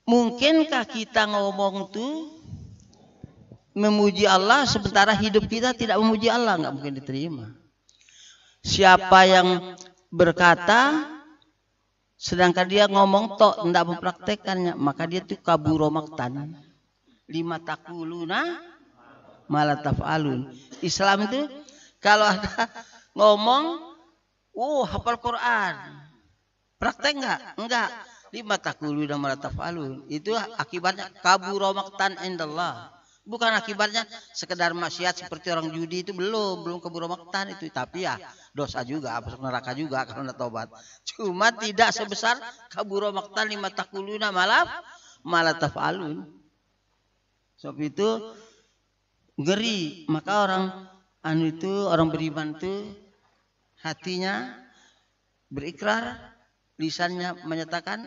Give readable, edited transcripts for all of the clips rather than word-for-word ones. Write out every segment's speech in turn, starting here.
Mungkinkah kita ngomong tuh memuji Allah sementara hidup kita tidak memuji Allah? Nggak mungkin diterima. Siapa yang berkata sedangkan dia ngomong tok tidak mempraktekannya, maka dia tuh kaburo maktan. Lima takuluna malah taf'alun. Islam itu kalau ada ngomong, hafal Quran, praktek enggak. Lima takuluna malah taf'alun. Itu akibatnya kaburo maktan indallah. Bukan akibatnya sekedar maksiat seperti orang judi, itu belum kaburo maktan itu, tapi ya dosa juga, masuk neraka juga kalau tidak tobat. Cuma tidak sebesar kaburo maktan lima takuluna malah taf'alun. Sebab itu ngeri. Maka orang beriman itu hatinya berikrar, lisannya menyatakan,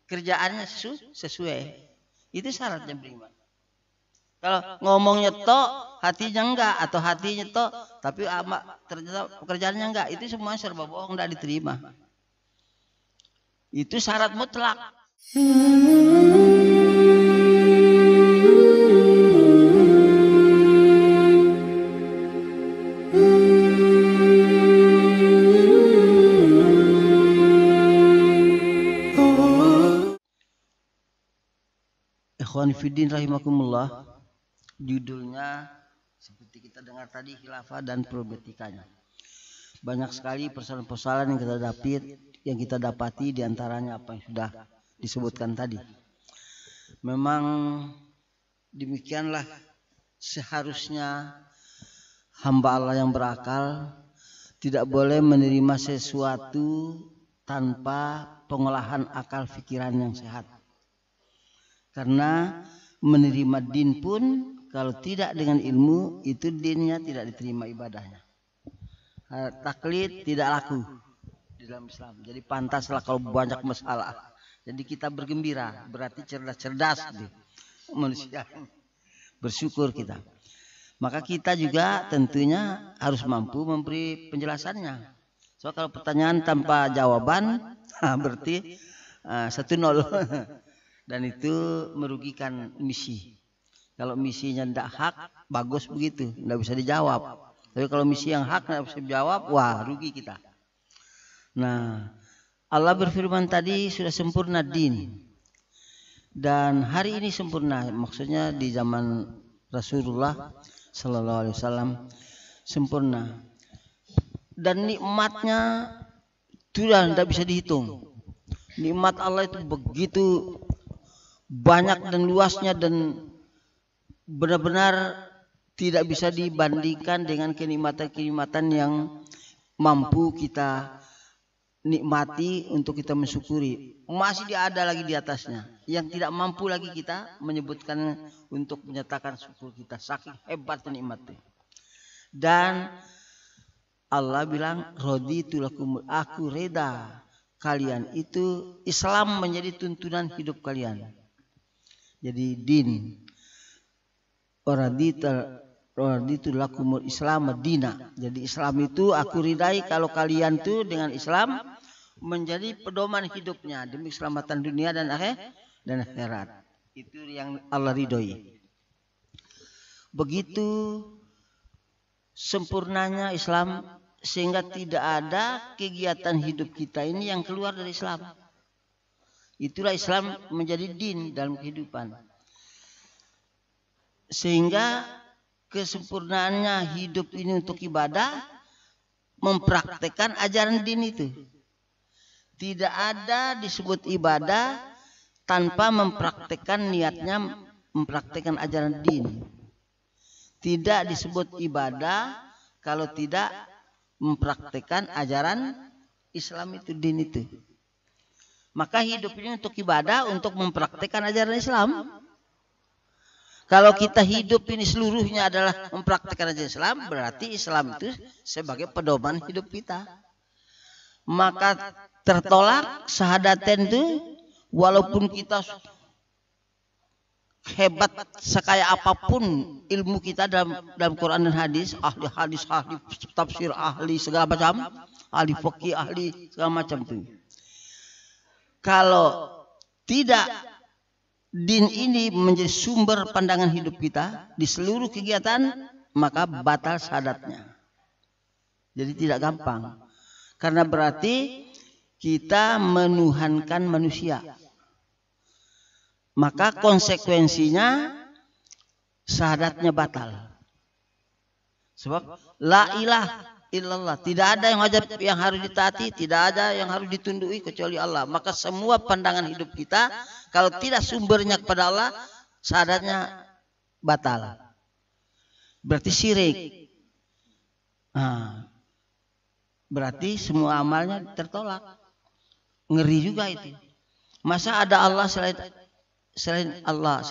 kerjaannya sesuai. Itu syaratnya beriman. Kalau ngomongnya tok, hatinya enggak, atau hatinya tok, tapi ternyata pekerjaannya enggak, itu semua serba bohong, enggak diterima. Itu syarat mutlak. Ikhwan fiddin rahimakumullah. Judulnya seperti kita dengar tadi, khilafah dan problematikanya. Banyak sekali persoalan-persoalan yang kita dapati, diantaranya apa yang sudah disebutkan tadi. Memang demikianlah seharusnya hamba Allah yang berakal tidak boleh menerima sesuatu tanpa pengolahan akal pikiran yang sehat. Karena menerima din pun kalau tidak dengan ilmu, itu dinnya tidak diterima ibadahnya. Taklid tidak laku di dalam Islam. Jadi pantaslah kalau banyak masalah. Jadi kita bergembira, berarti cerdas manusia. Bersyukur kita. Maka kita juga tentunya harus mampu memberi penjelasannya. So kalau pertanyaan tanpa jawaban, berarti 1-0. Dan itu merugikan misi. Kalau misinya tidak hak, bagus begitu, tidak bisa dijawab. Tapi kalau misi yang hak tidak bisa dijawab, wah rugi kita. Nah, Allah berfirman tadi sudah sempurna din. Dan hari ini sempurna, maksudnya di zaman Rasulullah Sallallahu Alaihi Wasallam sempurna. Dan nikmatnya sudah tidak bisa dihitung. Nikmat Allah itu begitu banyak dan luasnya, dan benar-benar tidak bisa dibandingkan dengan kenikmatan-kenikmatan yang mampu kita nikmati untuk kita mensyukuri. Masih ada lagi di atasnya yang tidak mampu lagi kita menyebutkan untuk menyatakan syukur kita, saking hebatnya nikmatnya. Dan Allah bilang, raditu lakum, aku reda kalian itu Islam menjadi tuntunan hidup kalian. Jadi din, raditu lakumul Islam madina. Jadi Islam itu aku ridai kalau kalian tuh dengan Islam menjadi pedoman hidupnya demi keselamatan dunia dan akhirat. Itu yang Allah ridhoi. Begitu sempurnanya Islam sehingga tidak ada kegiatan hidup kita ini yang keluar dari Islam. Itulah Islam menjadi din dalam kehidupan. Sehingga kesempurnaannya hidup ini untuk ibadah mempraktekkan ajaran din itu. Tidak ada disebut ibadah tanpa mempraktekkan niatnya mempraktekkan ajaran din. Tidak disebut ibadah kalau tidak mempraktekkan ajaran Islam itu, din itu. Maka hidup ini untuk ibadah, untuk mempraktekkan ajaran Islam. Kalau kita hidup ini seluruhnya adalah mempraktekkan ajaran Islam, berarti Islam itu sebagai pedoman hidup kita. Maka tertolak syahadaten itu, walaupun kita hebat sekaya apapun ilmu kita dalam Quran dan hadis, ahli hadis, ahli tafsir, ahli segala macam, ahli fikih, ahli segala macam itu. Kalau tidak din ini menjadi sumber pandangan hidup kita di seluruh kegiatan, maka batal syahadatnya. Jadi tidak gampang. Karena berarti kita menuhankan manusia. Maka konsekuensinya syahadatnya batal. Sebab la ilaha illallah, tidak ada yang wajib yang harus ditaati, tidak ada yang harus ditundui kecuali Allah. Maka semua pandangan hidup kita kalau tidak sumbernya kepada Allah, syahadatnya batal. Berarti syirik. Nah, berarti semua amalnya tertolak. Ngeri juga itu. Masa ada Allah selain Allah?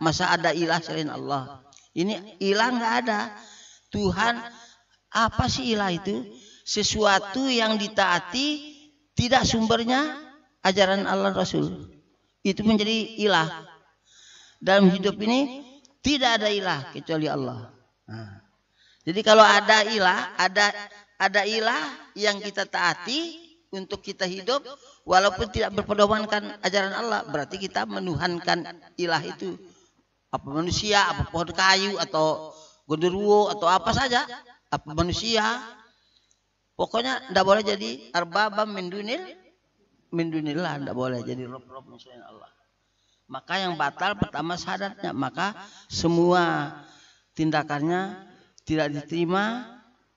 Masa ada ilah selain Allah? Ini ilah nggak ada. Tuhan, apa sih ilah itu? Sesuatu yang ditaati tidak sumbernya ajaran Allah Rasul. Itu menjadi ilah. Dalam hidup ini tidak ada ilah kecuali Allah. Nah, jadi kalau ada ilah, ada ilah yang kita taati untuk kita hidup, walaupun tidak berpedomankan ajaran Allah, berarti kita menuhankan ilah itu. Apa manusia, apa pohon kayu, atau gondoruo, atau apa saja, apa manusia. Pokoknya tidak boleh jadi arbabam min dunillah, tidak boleh jadi rob-rob selain Allah. Maka yang batal pertama syahadatnya, maka semua tindakannya tidak diterima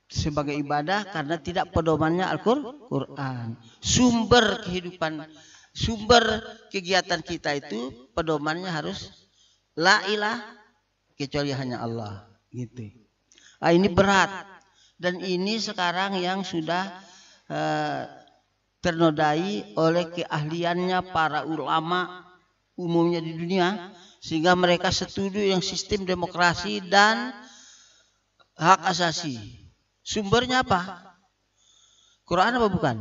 sebagai ibadah karena tidak pedomannya Al-Quran. Sumber kehidupan, sumber kegiatan kita itu pedomannya harus la ilaha kecuali hanya Allah, gitu. Ini berat, dan ini sekarang yang sudah ternodai oleh keahliannya para ulama umumnya di dunia, sehingga mereka setuju yang sistem demokrasi dan hak asasi. Sumbernya apa? Quran apa bukan?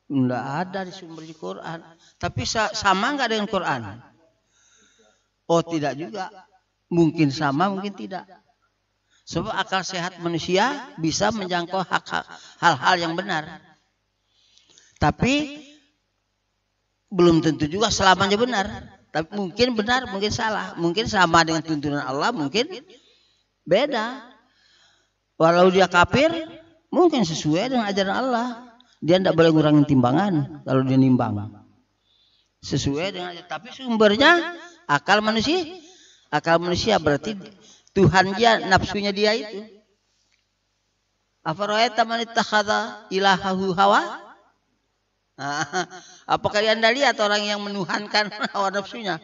Enggak ada di sumber di Quran. Tapi sama enggak dengan Quran? Oh, tidak juga. Mungkin sama, mungkin tidak. Sebab akal sehat manusia bisa menjangkau hal-hal yang benar. Tapi belum tentu juga selamanya benar. Tapi mungkin benar, mungkin salah. Mungkin sama dengan tuntunan Allah, mungkin beda. Walau dia kafir, mungkin sesuai dengan ajaran Allah. Dia tidak boleh ngurangin timbangan kalau dia nimbang. Sesuai dengan, tapi sumbernya akal manusia. Akal manusia berarti Tuhan dia, nafsunya dia itu. Afara'aita man ittakhadha ilahahu hawa? Apakah Anda lihat orang yang menuhankan hawa nafsunya?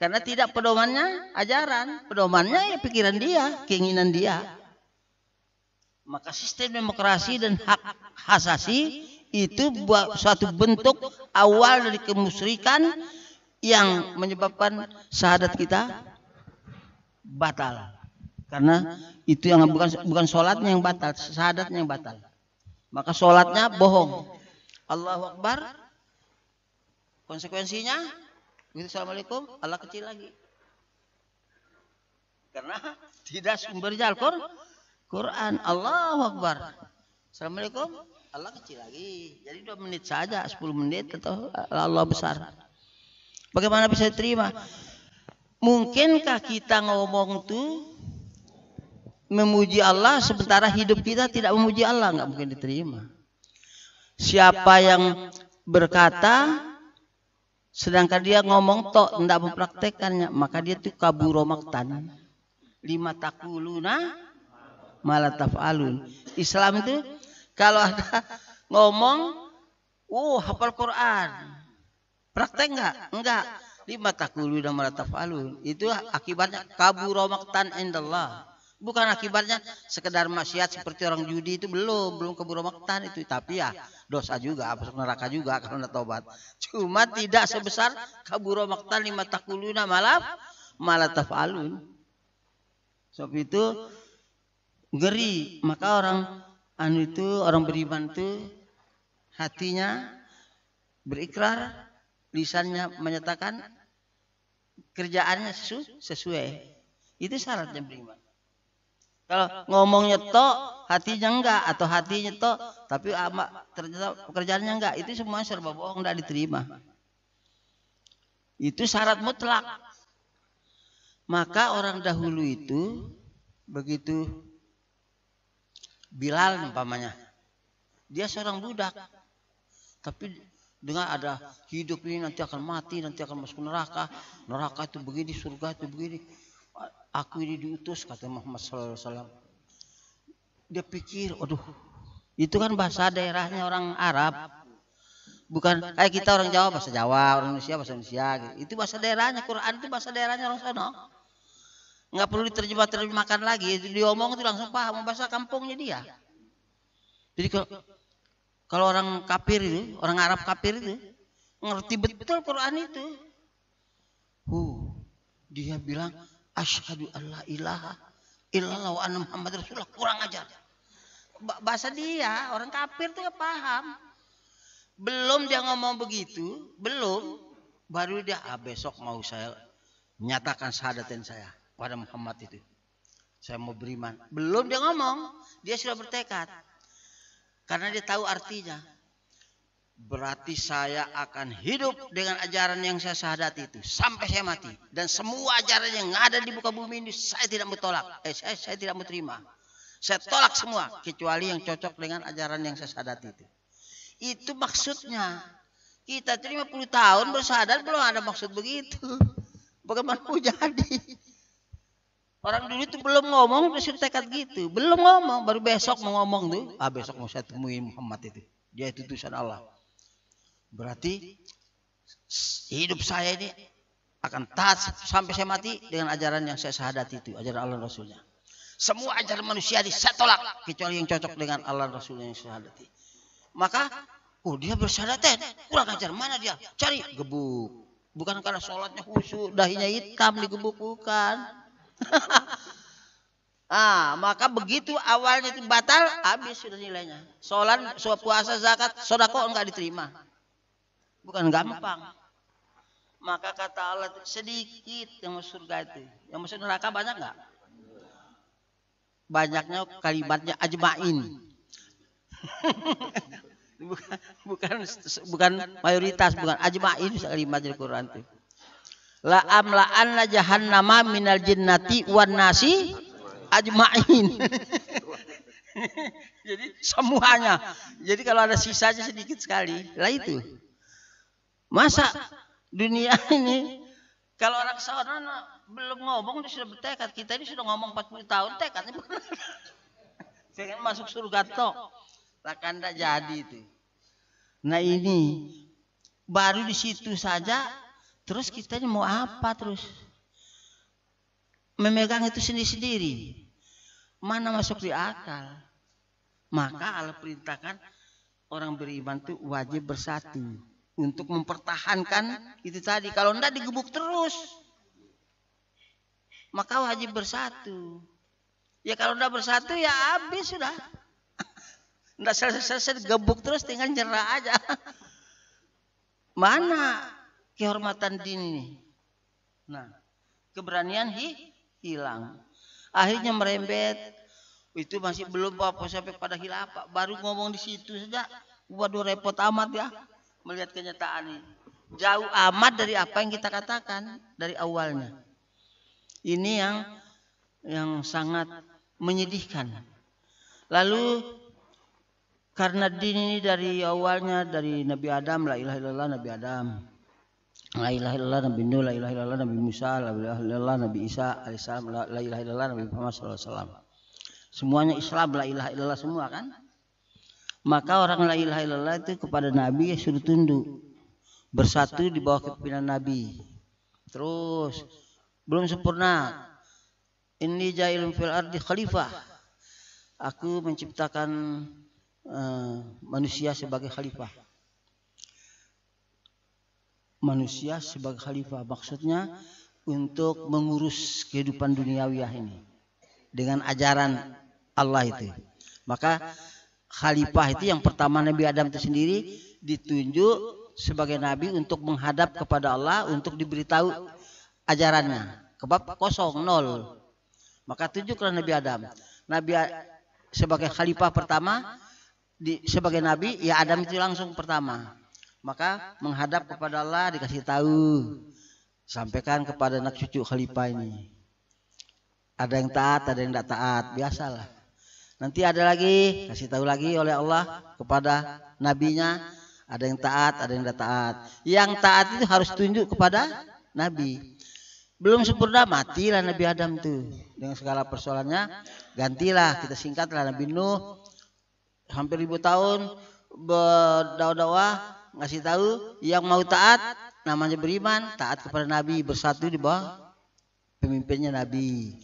Karena tidak pedomannya ajaran, pedomannya ya pikiran dia, keinginan dia. Maka sistem demokrasi dan hak asasi itu suatu bentuk awal dari kemusyrikan yang menyebabkan syahadat kita batal. Karena itu yang bukan sholatnya yang batal, syahadatnya yang batal. Maka sholatnya bohong. Allahu Akbar, konsekuensinya Assalamualaikum, Allah kecil lagi. Karena tidak sumbernya Al-Quran. Allahu Akbar, Assalamualaikum, Allah kecil lagi. Jadi 2 menit saja, 10 menit atau Allah besar. Bagaimana bisa diterima? Mungkinkah kita ngomong tuh memuji Allah sementara hidup kita tidak memuji Allah? Nggak mungkin diterima. Siapa yang berkata sedangkan dia ngomong tok tidak mempraktekannya, maka dia tuh kaburo maktan. Lima takuluna malah taf'alun. Islam itu kalau ada ngomong, hafal Quran, praktek enggak. Lima takuluna malah taf'alun. Itu akibatnya kaburo maktan indallah. Bukan akibatnya sekedar maksiat seperti orang judi, itu belum kaburo maktan itu, tapi ya dosa juga, masuk neraka juga kalau tidak tobat. Cuma tidak sebesar kaburo maktan lima takuluna malah taf'alun. Sebab itu ngeri. Maka orang beriman itu hatinya berikrar, lisannya menyatakan, kerjaannya sesuai. Itu syaratnya beriman. Kalau ngomongnya tok, hatinya enggak, atau hatinya tok, tapi ternyata pekerjaannya enggak, itu semua serba bohong, enggak diterima. Itu syarat mutlak. Maka orang dahulu itu begitu Bilal umpamanya, dia seorang budak, tapi dengan ada hidup ini nanti akan mati, nanti akan masuk neraka, neraka itu begini, surga itu begini. Aku ini diutus, kata Muhammad SAW. Dia pikir, aduh, itu kan bahasa daerahnya orang Arab, bukan kayak kita orang Jawa bahasa Jawa, orang Indonesia bahasa Indonesia. Gitu. Itu bahasa daerahnya, Quran itu bahasa daerahnya orang sana. Nggak perlu diterjemahkan lagi, diomong itu langsung paham bahasa kampungnya dia. Jadi kalau orang kafir itu, orang Arab kafir itu ngerti betul Quran itu. Dia bilang asyhadu alla ilaha illallah wa anna muhammadar rasulullah, kurang ajar. Bahasa dia, orang kafir itu nggak paham. Belum dia ngomong begitu, belum, baru dia besok mau saya nyatakan syahadatin saya pada Muhammad itu. Saya mau beriman. Belum dia ngomong, dia sudah bertekad. Karena dia tahu artinya. Berarti saya akan hidup dengan ajaran yang saya syahadati itu sampai saya mati. Dan semua ajaran yang ada di muka bumi ini saya tidak mau tolak. Saya tidak mau terima. Saya tolak semua kecuali yang cocok dengan ajaran yang saya syahadati itu. Itu maksudnya. Kita 50 tahun bersyahadat belum ada maksud begitu. Bagaimana mau jadi? Orang dulu itu belum ngomong, disuruh tekad gitu. Belum ngomong, baru besok mau ngomong tuh. Besok mau saya temuin Muhammad itu. Dia itu utusan Allah. Berarti hidup saya ini akan taat sampai saya mati dengan ajaran yang saya syahadati itu. Ajaran Allah Rasulnya. Semua ajaran manusia saya tolak. Kecuali yang cocok dengan Allah Rasulnya yang saya syahadati. Maka, dia bersyahadat. Kurang ajar, mana dia? Cari, gebuk. Bukan karena sholatnya khusyuk, dahinya hitam digebuk, bukan. Maka begitu awalnya itu batal, habis sudah nilainya. Sholat, puasa, zakat, sedekah enggak diterima. Bukan gampang. Maka kata Allah sedikit yang masuk surga itu. Yang masuk neraka banyak enggak? Banyaknya kalimatnya ajmain. bukan mayoritas, bukan ajmain kalimat di Quran itu. La amla'anna jahannama minal jinnati wan nasi ajmain. Jadi semuanya. Jadi kalau ada sisanya sedikit sekali. Lah itu. Masa dunia ini kalau orang sana belum ngomong dia sudah bertekad. Kita ini sudah ngomong 40 tahun tekadnya benar. Saya kan masuk surga tok. Lah kan enggak jadi itu. Nah ini baru di situ saja. Terus kita ini mau apa terus? Memegang itu sendiri-sendiri. Mana masuk di akal? Maka Allah perintahkan orang beriman itu wajib bersatu. Untuk mempertahankan itu tadi. Kalau enggak digebuk terus. Maka wajib bersatu. Ya kalau enggak bersatu ya habis sudah. Enggak selesai digebuk terus tinggal nyerah aja. Mana kehormatan din ini? Nah, keberanian hilang. Akhirnya merembet. Itu masih belum apa sampai pada khilafah. Baru ngomong di situ saja. Waduh repot amat ya. Melihat kenyataan ini. Jauh amat dari apa yang kita katakan dari awalnya. Ini yang sangat menyedihkan. Lalu karena din ini dari awalnya dari Nabi Adam, la ilaha illallah Nabi Adam. La ilaha illallah Nabi Nuh, la ilaha illallah Nabi Musa, la ilaha illallah Nabi Isa alaihissalam, la ilaha illallah Nabi Muhammad sallallahu alaihi wasallam. Semuanya Islam, la ilaha illallah semua kan? Maka orang la ilaha illallah itu kepada Nabi suruh tunduk. Bersatu di bawah kepimpinan Nabi. Terus belum sempurna. Inni ja'ilun fil ardi khalifah. Aku menciptakan manusia sebagai khalifah. Manusia sebagai khalifah maksudnya untuk mengurus kehidupan duniawiah ini dengan ajaran Allah itu. Maka khalifah itu yang pertama Nabi Adam itu sendiri ditunjuk sebagai nabi untuk menghadap kepada Allah untuk diberitahu ajarannya. Kebab kosong nol. Maka tunjuklah Nabi Adam. Nabi sebagai khalifah pertama sebagai nabi ya Adam itu langsung pertama. Maka menghadap kepada Allah dikasih tahu Sampaikan kepada anak cucu khalifah ini. Ada yang taat, ada yang tidak taat, biasalah. Nanti ada lagi, kasih tahu lagi oleh Allah kepada nabinya, ada yang taat, ada yang tidak taat. Yang taat itu harus tunjuk kepada nabi. Belum sempurna, matilah Nabi Adam tuh dengan segala persoalannya. Gantilah, kita singkatlah Nabi Nuh hampir 1000 tahun berdakwah, ngasih tahu yang mau taat namanya beriman, taat kepada Nabi, bersatu di bawah pemimpinnya Nabi.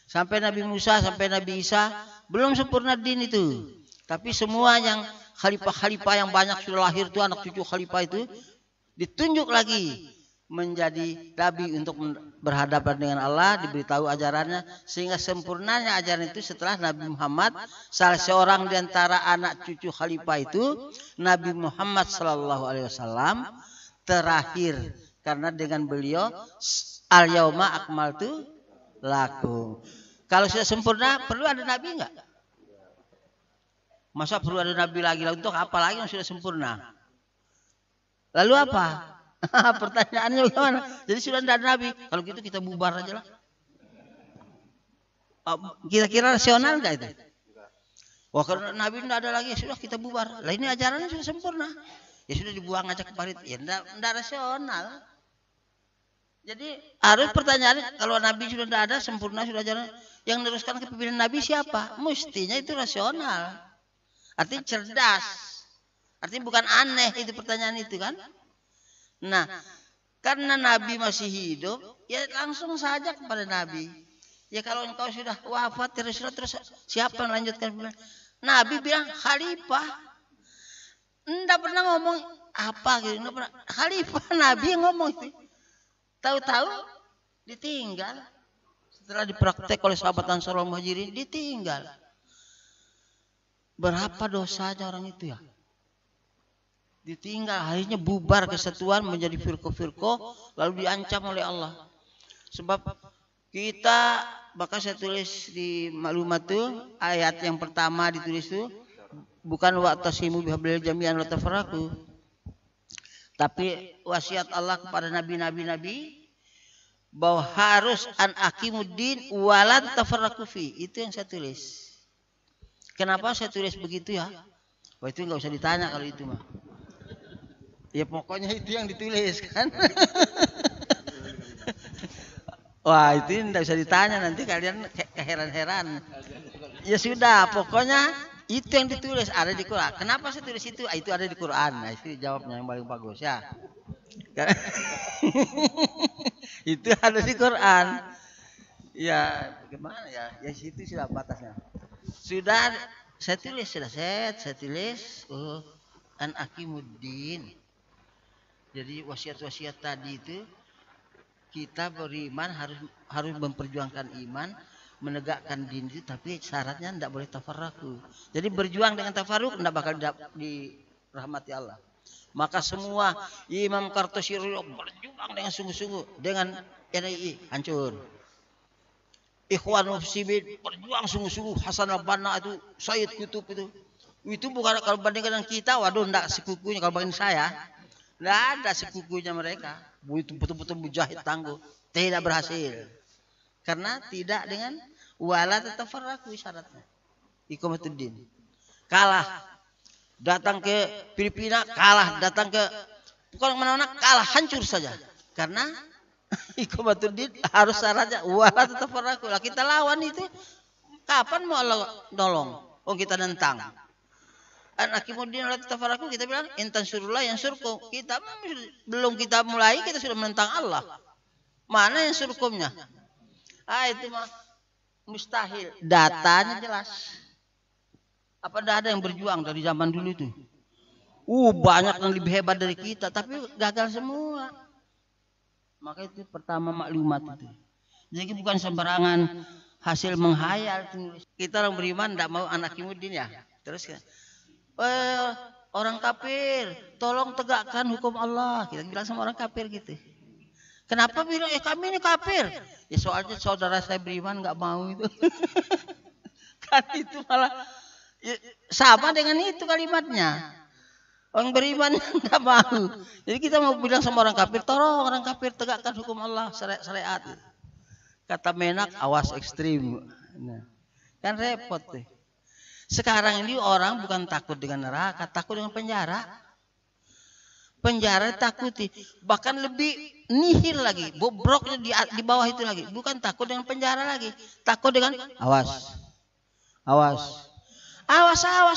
Sampai Nabi Musa, sampai Nabi Isa, belum sempurna din itu. Tapi semua yang khalifah-khalifah yang banyak sudah lahir itu, anak cucu khalifah itu ditunjuk lagi menjadi nabi untuk berhadapan dengan Allah, diberitahu ajarannya, sehingga sempurnanya ajaran itu setelah Nabi Muhammad. Salah seorang di antara anak cucu khalifah itu Nabi Muhammad SAW terakhir, karena dengan beliau al-yauma akmaltu lakum. Kalau sudah sempurna, perlu ada nabi enggak? Masa perlu ada nabi lagi? Untuk apa lagi yang sudah sempurna? Lalu apa? Pertanyaannya bagaimana? Jadi sudah tidak ada nabi. Kalau gitu kita bubar aja lah. Kira-kira rasional enggak itu? Wah, kalau nabi tidak ada lagi, sudah kita bubar. Lah ini ajarannya sudah sempurna. Ya sudah dibuang aja ke parit. Ya tidak rasional. Jadi harus pertanyaan, kalau nabi sudah tidak ada, sempurna sudah ajaran, yang meneruskan kepemimpinan nabi siapa? Mestinya itu rasional. Artinya cerdas. Artinya bukan aneh itu pertanyaan itu kan? Nah, karena nabi masih hidup, ya langsung saja kepada nabi. Ya kalau engkau sudah wafat, terus siapa yang lanjutkan? Nabi bilang khalifah. Enggak pernah ngomong apa gitu, enggak pernah. Khalifah nabi yang ngomong itu. Tahu-tahu ditinggal. Setelah dipraktek oleh sahabat Ansar wal Muhajirin, ditinggal. Berapa dosanya orang itu ya? Ditinggal, akhirnya bubar kesatuan menjadi firqah-firqah, lalu diancam oleh Allah. Sebab kita, maka saya tulis di maklumat itu, ayat yang pertama ditulis itu, bukan wa'tasimu bihablil jami'an wa tafarraqu, tapi wasiat Allah kepada nabi-nabi bahwa harus an aqimuddin walan tafarraqu fi. Itu yang saya tulis. Kenapa saya tulis begitu ya? Wah, itu enggak usah ditanya kalau itu mah. Ya pokoknya itu yang ditulis kan. Wah, itu enggak usah ditanya, nanti kalian keheran-heran. Ya sudah, pokoknya itu yang ditulis ada di Quran. Kenapa saya tulis itu? Itu ada di Quran. Nah, itu jawabnya yang paling bagus ya. Itu ada di Quran. Ya, gimana ya? Ya situ sudah batasnya. Sudah saya tulis, saya tulis an aqimuddin. Jadi wasiat-wasiat tadi itu kita beriman harus memperjuangkan iman, menegakkan din itu, tapi syaratnya tidak boleh tafarraqu. Jadi berjuang dengan tafarruq tidak bakal dirahmati Allah. Maka semua Imam Kartosyiri berjuang dengan sungguh-sungguh dengan NII hancur. Ikhwan Muslimin berjuang sungguh-sungguh, Hasan al-Banna itu, Sayyid Qutb itu bukan kalau bandingkan dengan kita, waduh enggak sekukunya. Kalau bandingin saya, enggak ada sekukunya mereka. Itu betul-betul mujahid tangguh, tidak berhasil. Karena tidak dengan wala tatafarraqu syaratnya. Iqamatuddin. Kalah. Datang ke Filipina, kalah. Datang ke bukan mana-mana, kalah, hancur saja. Karena iqamatuddin harus syaratnya wala tatafarraqu. Lah kita lawan itu, kapan mau Allah nolong? Oh kita nentang. An aqimuddin wala tatafarraqu, kita bilang intan surullah yang surkum. Kita belum kita mulai kita sudah menentang Allah. Mana yang surkumnya? Itu mah mustahil. Datanya jelas. Apa ada yang berjuang dari zaman dulu itu? Banyak yang lebih hebat dari kita, tapi gagal semua. Maka itu pertama maklumat itu. Jadi bukan sembarangan hasil menghayal. Kita orang beriman tidak mau anak imuddin ya. Terus orang kafir, tolong tegakkan hukum Allah. Kita bilang sama orang kafir gitu. Kenapa bilang kami ini kafir? Ya soalnya saudara saya beriman nggak mau itu. Kan itu malah ya, sama dengan itu kalimatnya. Orang beriman nggak mau. Jadi kita mau bilang sama orang kafir, tolong orang kafir tegakkan hukum Allah, syariat. Kata Menak, awas ekstrim. Nah, kan repot tuh. Sekarang ini orang bukan takut dengan neraka, takut dengan penjara. Penjara takuti, bahkan lebih nihil lagi, bobroknya di bawah itu lagi. Bukan takut dengan penjara lagi, takut dengan awas,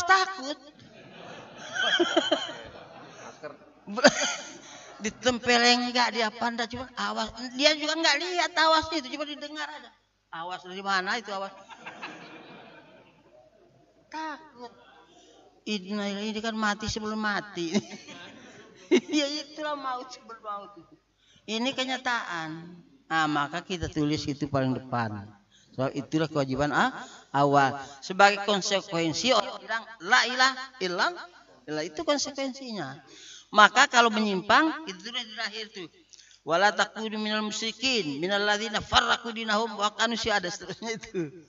takut. Ditempeleng enggak dia pandang cuma awas, dia juga enggak lihat awasnya itu, cuma didengar aja. Awas dari mana itu awas? Takut. Ini kan mati sebelum mati. Ya itulah maut sebelum maut. Ini kenyataan. Nah, maka kita tulis itu paling depan. So itulah kewajiban awal. Sebagai konsekuensi orang bilang la ilaha illallah, itu konsekuensinya. Maka kalau menyimpang itu sudah di akhir tuh. Wala takunu minal musyrikin minal ladzina farraqu dinahum wa kanu syuhada, seterusnya itu.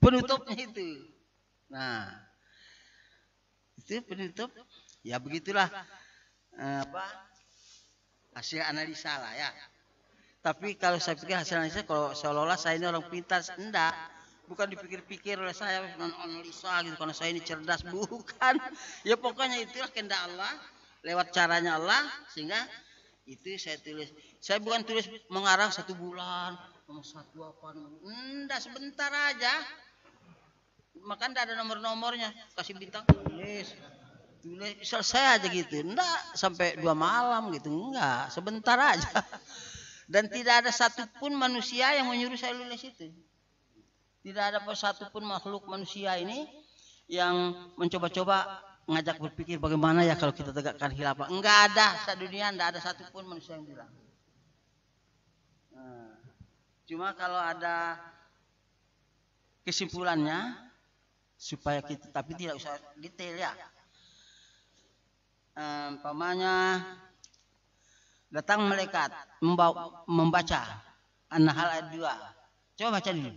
Penutupnya itu. Nah, itu penutup. Ya begitulah hasil analisa lah ya. Tapi kalau saya pikir hasil analisa kalau seolah-olah saya ini orang pintar, enggak. Bukan dipikir-pikir oleh saya analisa gitu karena saya ini cerdas, bukan. Ya pokoknya itulah kehendak Allah lewat caranya Allah, sehingga itu saya tulis. Saya bukan tulis mengarang 1 bulan, nomor 1 apa, enggak, sebentar aja. Maka enggak ada nomor-nomornya, kasih bintang tulis selesai aja gitu. Enggak sampai 2 malam gitu, enggak, sebentar aja. Dan tidak ada satupun manusia yang menyuruh saya nulis itu. Tidak ada satupun makhluk manusia ini yang mencoba-coba ngajak berpikir bagaimana ya kalau kita tegakkan khilafah. Enggak ada, sedunia enggak ada satupun manusia yang bilang. Nah, cuma kalau ada kesimpulannya supaya kita, tapi tidak usah detail ya. Umpamanya datang malaikat membaca An-Nahl ayat 2. Coba baca dulu.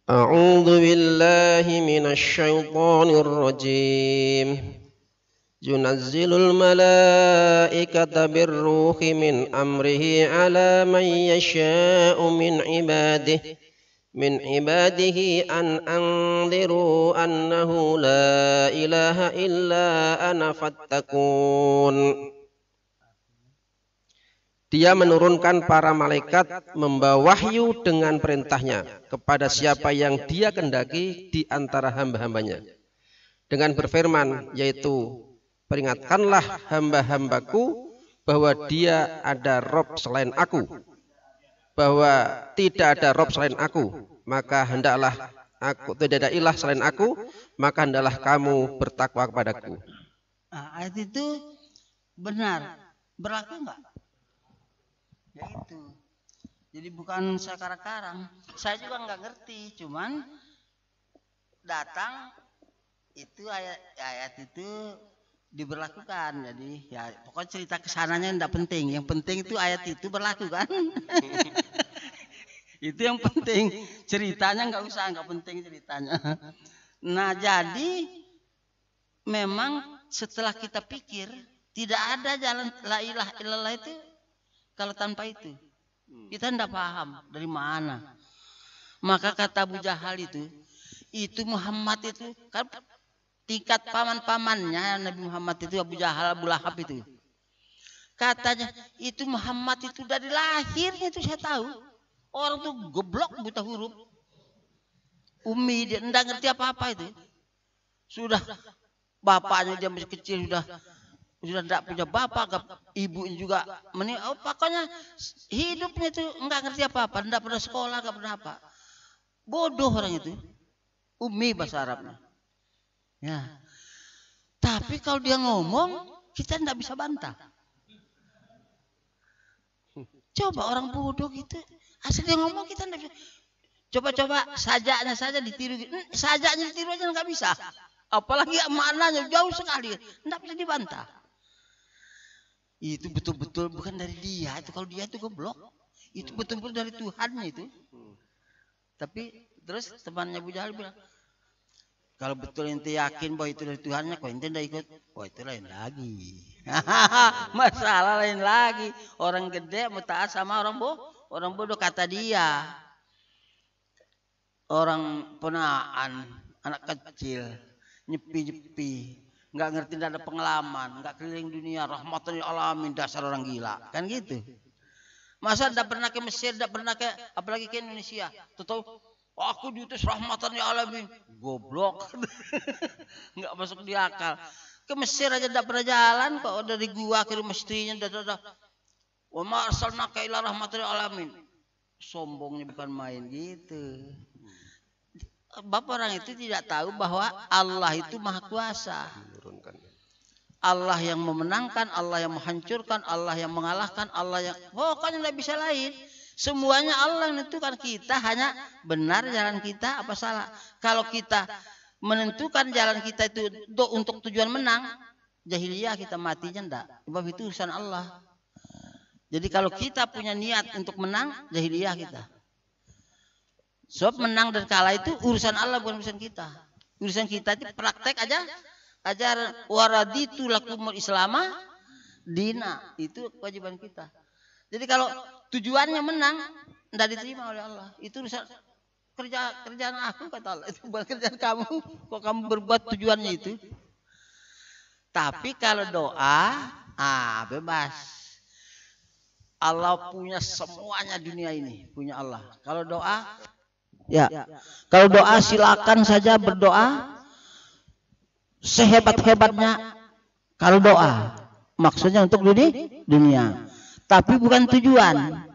A'udzu billahi minasy syaithanir rajim. Yunazzilul malaikata birruhi min amrihi ala man yasha'u min ibadihi an anziru annahu la ilaha illa ana fattakun. Dia menurunkan para malaikat membawa wahyu dengan perintahnya kepada siapa yang dia kendaki di antara hamba-hambanya dengan berfirman, yaitu peringatkanlah hamba-hambaku bahwa dia ada Rob selain aku, bahwa tidak ada Rob selain aku, maka hendaklah aku, tidak ada ilah selain aku, maka hendaklah kamu bertakwa kepadaku. Nah, ayat itu benar, berlaku enggak? Ya itu. Jadi bukan saya karang-karang, saya juga enggak ngerti, cuman datang itu ayat itu diberlakukan. Jadi ya pokoknya cerita kesananya enggak penting, yang penting itu ayat itu berlaku kan. Itu yang penting, ceritanya enggak penting ceritanya. Nah, jadi memang setelah kita pikir tidak ada jalan la ilaha illallah itu kalau tanpa itu. Kita enggak paham dari mana. Maka kata Abu Jahal itu Muhammad itu kan tingkat paman-pamannya Nabi Muhammad itu Abu Jahal, Abu Lahab itu. Katanya itu Muhammad itu dari lahirnya itu saya tahu. Orang tuh goblok, buta huruf. Umi, dia enggak ngerti apa-apa itu. Sudah bapaknya dia masih kecil sudah enggak punya bapak, ibunya juga pokoknya hidupnya itu enggak ngerti apa-apa, enggak pernah sekolah, enggak pernah apa. Bodoh orang itu. Umi bahasa Arabnya. Ya. Tapi kalau dia ngomong, kita enggak bisa bantah. Coba orang bodoh gitu, asal dia ngomong kita enggak bisa. Coba-coba sajaknya saja ditiru. Sajaknya ditiru aja enggak bisa. Apalagi maknanya jauh sekali, enggak bisa dibantah. Itu betul-betul bukan dari dia, itu kalau dia itu goblok. Itu betul-betul dari Tuhannya itu. Tapi terus temannya Abu Jahal bilang, Kalau betul ente yakin bahwa itu dari Tuhannya, kok ente tidak ikut, wah itu lain lagi. Masalah lain lagi. Orang gede mau taat sama orang bodoh kata dia. Orang ponaan, anak kecil, nyepi-nyepi, nggak ngerti, tidak ada pengalaman, nggak keliling dunia, rahmatan lil alamin, dasar orang gila, kan gitu. Masa tidak pernah ke Mesir, tidak pernah ke, apalagi ke Indonesia, tahu? Aku diutus rahmatan lil alamin, goblok, nggak masuk di akal. Ke Mesir aja tidak pernah jalan kok, dari gua ke rumah istrinya, dah. Wa ma arsalnaka illa rahmatan lil alamin. Sombongnya bukan main gitu. Bapak orang itu tidak tahu bahwa Allah itu maha kuasa. Allah yang memenangkan, Allah yang menghancurkan, Allah yang mengalahkan, Allah yang pokoknya tidak bisa lain. Semuanya Allah yang menentukan, kita hanya benar jalan kita apa salah. Kalau kita menentukan jalan kita itu untuk tujuan menang, jahiliyah kita matinya enggak. Sebab itu urusan Allah. Jadi kalau kita punya niat untuk menang, jahiliyah kita. Sebab menang dan kalah itu urusan Allah, bukan urusan kita. Urusan kita itu praktek aja ajaran waraditu lakumul islama dina, itu kewajiban kita. Jadi kalau tujuannya menang tidak diterima oleh Allah, itu urusan kerjaan aku kata Allah, itu bukan kerjaan kamu. Kok kamu berbuat tujuannya itu. Tapi kalau doa, bebas. Allah punya semuanya dunia ini, punya Allah. Kalau doa, ya, kalau doa silakan saja berdoa sehebat-hebatnya. Kalau doa maksudnya untuk dunia, tapi bukan tujuan.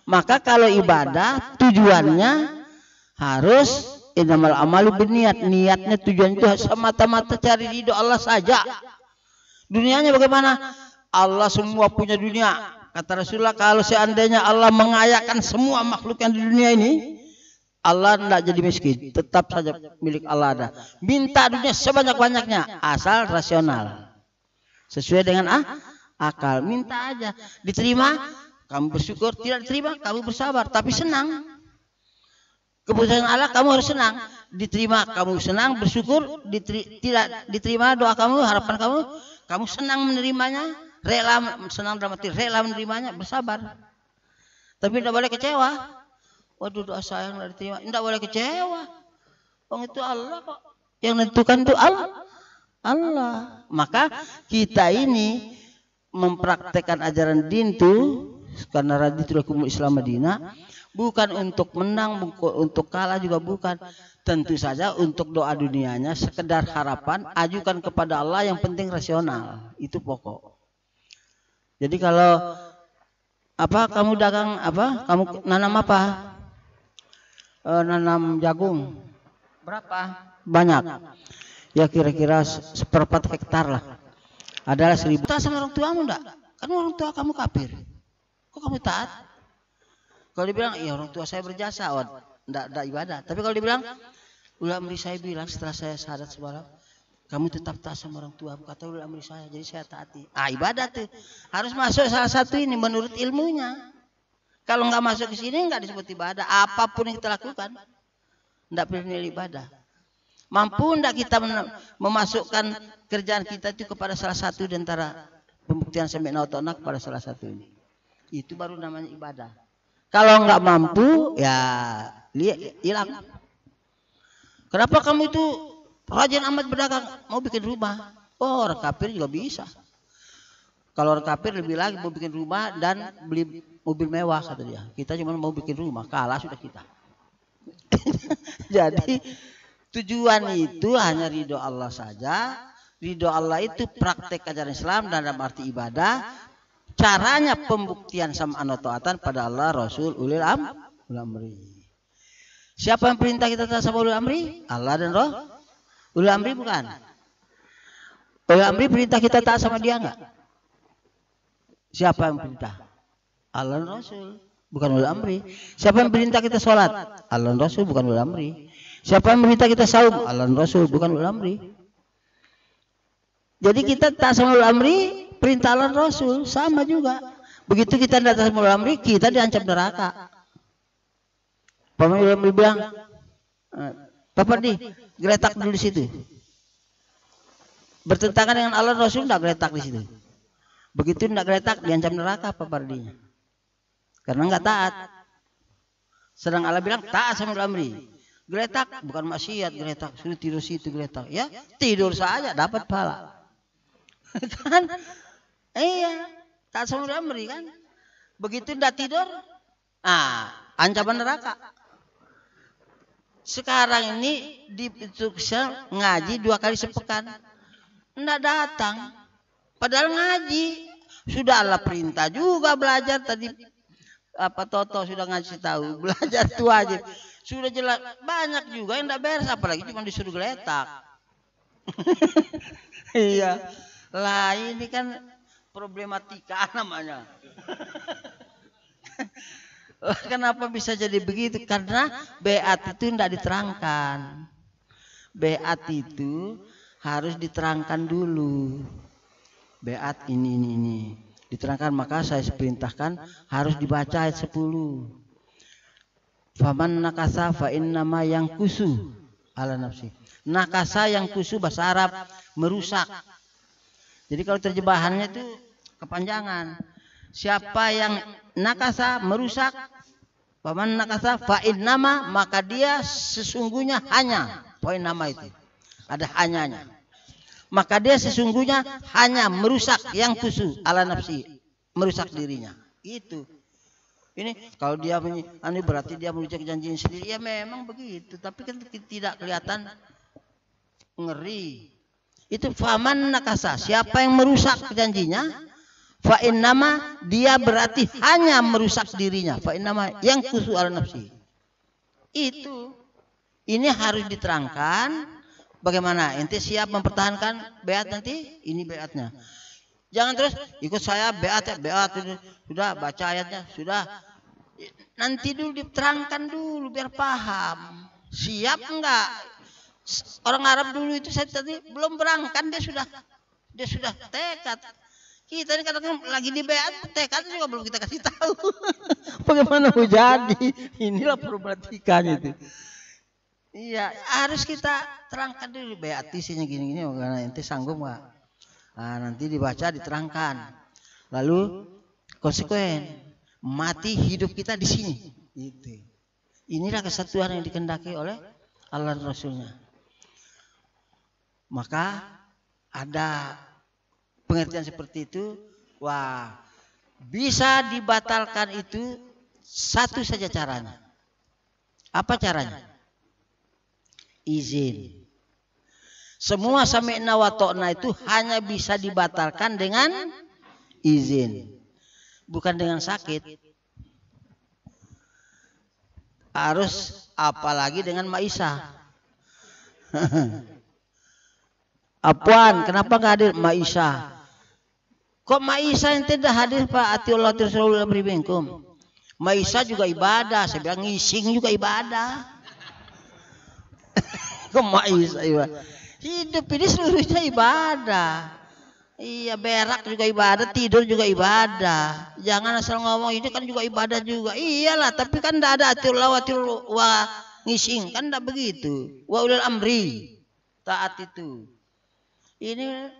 Maka kalau ibadah tujuannya harus innamal amalu binniat, niatnya tujuan itu semata-mata cari ridho Allah saja. Dunianya bagaimana? Allah semua punya dunia. Kata Rasulullah, kalau seandainya Allah mengayakan semua makhluk yang di dunia ini, Allah tidak jadi miskin, tetap saja milik Allah ada. Minta dunia sebanyak-banyaknya, asal rasional, sesuai dengan akal. Minta aja, diterima kamu bersyukur, tidak diterima kamu bersabar, tapi senang. Keputusan Allah kamu harus senang, diterima kamu senang bersyukur, tidak diterima doa kamu, harapan kamu senang menerimanya, rela, senang dalam arti rela menerimanya, bersabar. Tapi tidak boleh kecewa. Waduh, doa saya tidak diterima, tidak boleh kecewa. Itu Allah kok yang menentukan, itu Allah. Maka kita ini mempraktekkan ajaran din itu karena raditu lakumul Islam Madinah, bukan untuk menang, untuk kalah juga bukan. Tentu saja untuk doa dunianya sekedar harapan, ajukan kepada Allah, yang penting rasional, itu pokok. Jadi kalau kamu dagang kamu nanam nanam jagung berapa banyak, ya kira-kira 1/4 hektar lah, adalah 1000. Tak sama orang tuamu enggak? Kan orang tua kamu kafir, kok kamu taat? Kalau dibilang iya orang tua saya berjasa, enggak ibadah. Tapi kalau dibilang ulama amri saya bilang setelah saya syahadat semalam, kamu tetap taat sama orang tua, kata ulama amri saya, jadi saya taati. Ibadah tuh harus masuk salah satu ini menurut ilmunya. Kalau nggak masuk ke sini nggak disebut ibadah. Apapun yang kita lakukan nggak bernilai ibadah. Mampu nggak kita memasukkan kerjaan kita itu kepada salah satu di antara pembuktian sami'na wa ta'na kepada salah satu ini. Itu baru namanya ibadah. Kalau nggak mampu ya hilang. Kenapa kamu itu rajin amat berdagang, mau bikin rumah? Oh, orang kafir juga bisa. Kalau orang kafir lebih lagi mau bikin rumah dan beli mobil mewah, kata dia. Kita cuma mau bikin rumah, kalah sudah kita. Jadi tujuan itu hanya ridho Allah saja. Ridho Allah itu praktek ajaran Islam dalam arti ibadah. Caranya pembuktian sam'an wa ta'atan pada Allah, Rasul, ulil amri. Siapa yang perintah kita taat sama ulil amri? Allah dan Roh. Ulil amri bukan. Ulil amri perintah kita taat sama dia enggak? Siapa yang perintah? Allah dan Rasul, bukan ulil amri. Siapa yang perintah kita sholat? Allah dan Rasul, bukan ulil amri. Siapa yang perintah kita saum? Allah dan Rasul, bukan ulil amri. Jadi kita taat sama ulil amri, perintah Allah dan Rasul sama juga. Begitu kita tidak taat sama ulil amri, kita diancam neraka. Ulil amri bilang, Bapak geletak dulu di situ. Bertentangan dengan Allah Rasul enggak geletak di situ. Begitu enggak geletak diancam neraka Pak Pardinya. Karena enggak taat. Sedang Allah bilang taat sama amri. Geletak bukan maksiat, geletak suruh tidur situ geletak. Ya, tidur saja dapat pahala. Kan? Iya, taat sama amri kan. Begitu enggak tidur, ancaman neraka. Sekarang ini di Turksa ngaji 2 kali sepekan. Enggak datang. Padahal ngaji. Sudah Allah perintah juga belajar tadi. Toto sudah ngasih tahu. Belajar itu wajib. Sudah jelas. Banyak juga yang enggak beres. Apalagi cuma disuruh geletak. Iya. Lah ini kan problematika namanya. Kenapa bisa jadi begitu? Karena beat itu tidak diterangkan. Beat itu harus diterangkan dulu. Beat ini diterangkan, maka saya perintahkan harus dibaca ayat 10. Faman nakasa fa innama yang kusu ala nafsi. Nakasa yang kusu bahasa Arab merusak. Jadi kalau terjemahannya itu kepanjangan. Siapa yang nakasa merusak, paman nakasa fa innama, maka dia sesungguhnya hanya, poin nama itu ada hanyanya, maka dia sesungguhnya hanya merusak yang kusu ala nafsi, merusak dirinya. Itu ini kalau dia ini berarti dia merusak janjinya sendiri. Ya memang begitu, tapi kan tidak kelihatan ngeri. Itu faman nakasa, siapa yang merusak janjinya, fa innama, dia berarti hanya merusak dirinya. Fa innama yang kusu ala nafsi. Itu ini harus diterangkan. Bagaimana ente siap mempertahankan beat nanti? Ini beatnya. Jangan terus ikut saya beat ya, beat sudah baca ayatnya, sudah. Nanti dulu diterangkan dulu biar paham. Siap enggak? Orang Arab dulu itu saya tadi belum berangkat dia sudah tekad. Kita ini kadang-kadang lagi di beat, tekad juga belum kita kasih tahu. Bagaimana mau jadi? Inilah problematikanya itu. Iya, harus kita terangkan dulu beat isinya gini-gini, karena ente sanggup nggak? Nanti dibaca, diterangkan. Lalu konsekuen, mati hidup kita di sini. Itu. Inilah kesatuan yang dikehendaki oleh Allah dan Rasulnya. Maka ada pengertian seperti itu. Wah, bisa dibatalkan itu satu saja caranya. Apa caranya? Izin. Semua sami'na wa ta'na itu hanya bisa dibatalkan dengan izin, bukan dengan sakit. Harus apalagi dengan Maisha. Apaan? Kenapa nggak hadir Maisha? Kok Maisha yang tidak hadir Pak? Ati Allah Rasulullah beriminkum. Maisha juga ibadah. Saya bilang ngising juga ibadah. Kok Maisha ibadah? Hidup ini seluruhnya ibadah. Iya, berak juga ibadah, tidur juga ibadah. Jangan asal ngomong ini kan juga ibadah juga. Iyalah, tapi kan tidak ada atiullah wa ngising, kan tidak begitu. Wa ulil amri, taat itu. Ini